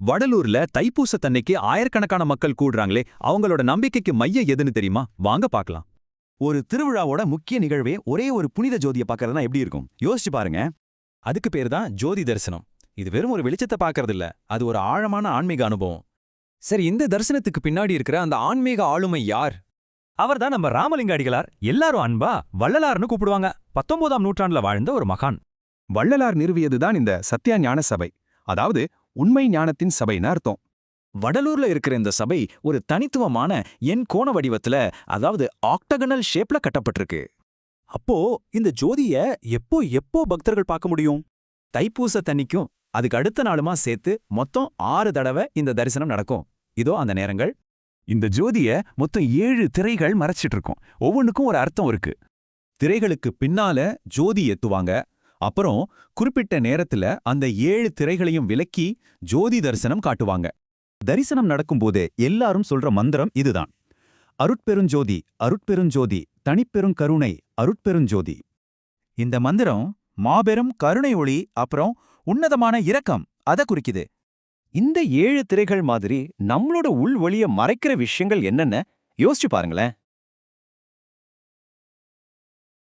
வடலூர்ல தைப்பூசத்தன்னைக்கு ஆயிரக்கணக்கான மக்கள் கூடுறாங்களே, அவங்களோட நம்பிக்கைக்கு மையம் எதுன்னு தெரியுமா? வாங்க பார்க்கலாம். ஒரு திருவிழாவோட முக்கிய நிகழ்வே ஒரே ஒரு புனித ஜோதியை பார்க்கறதுனா எப்படி இருக்கும்? யோசிச்சு பாருங்க. அதுக்கு பேர் தான் ஜோதி தரிசனம். இது வெறும் ஒரு வெளிச்சத்தை பார்க்கறது இல்ல, அது ஒரு ஆழமான ஆன்மீக அனுபவம். சரி, இந்த தரிசனத்துக்கு பின்னாடி இருக்கிற அந்த ஆன்மீக ஆளுமை யார்? அவர்தான் நம்ம ராமலிங்க அடிகளார். எல்லாரும் அன்பா வள்ளலார்னு கூப்பிடுவாங்க. 19ஆம் நூற்றாண்டுல வாழ்ந்த ஒரு மகான். வள்ளலார் நிறுவியதுதான் இந்த சத்யா ஞான சபை, அதாவது உண்மை ஞானத்தின் சபைன்னு அர்த்தம். வடலூர்ல இருக்கிற இந்த சபை ஒரு தனித்துவமான எண் கோண வடிவத்துல, அதாவது ஆக்டகனல் ஷேப்ல கட்டப்பட்டிருக்கு. அப்போ இந்த ஜோதிய எப்போ பக்தர்கள் பார்க்க முடியும்? தைப்பூசத்தன்னிக்கும் அதுக்கு அடுத்த நாளுமா சேர்த்து மொத்தம் 6 தடவை இந்த தரிசனம் நடக்கும். இதோ அந்த நேரங்கள். இந்த ஜோதிய மொத்தம் 7 திரைகள் மறைச்சிட்டு இருக்கும். ஒவ்வொன்றுக்கும் ஒரு அர்த்தம் இருக்கு. திரைகளுக்கு பின்னால ஜோதி ஏத்துவாங்க. அப்புறம் குறிப்பிட்ட நேரத்துல அந்த 7 திரைகளையும் விலக்கி ஜோதி தரிசனம் காட்டுவாங்க. தரிசனம் நடக்கும்போது எல்லாரும் சொல்ற மந்திரம் இதுதான்: அருட்பெருஞ்சோதி, அருட்பெருஞ்சோதி, தனிப்பெருங்கருணை, அருட்பெருஞ்சோதி. இந்த மந்திரம் மாபெரும் கருணை ஒளி, அப்புறம் உன்னதமான இரக்கம் அத குறிக்குது. இந்த 7 திரைகள் மாதிரி நம்மளோட உள் ஒளிய மறைக்கிற விஷயங்கள் என்னென்ன யோசிச்சு பாருங்களேன்.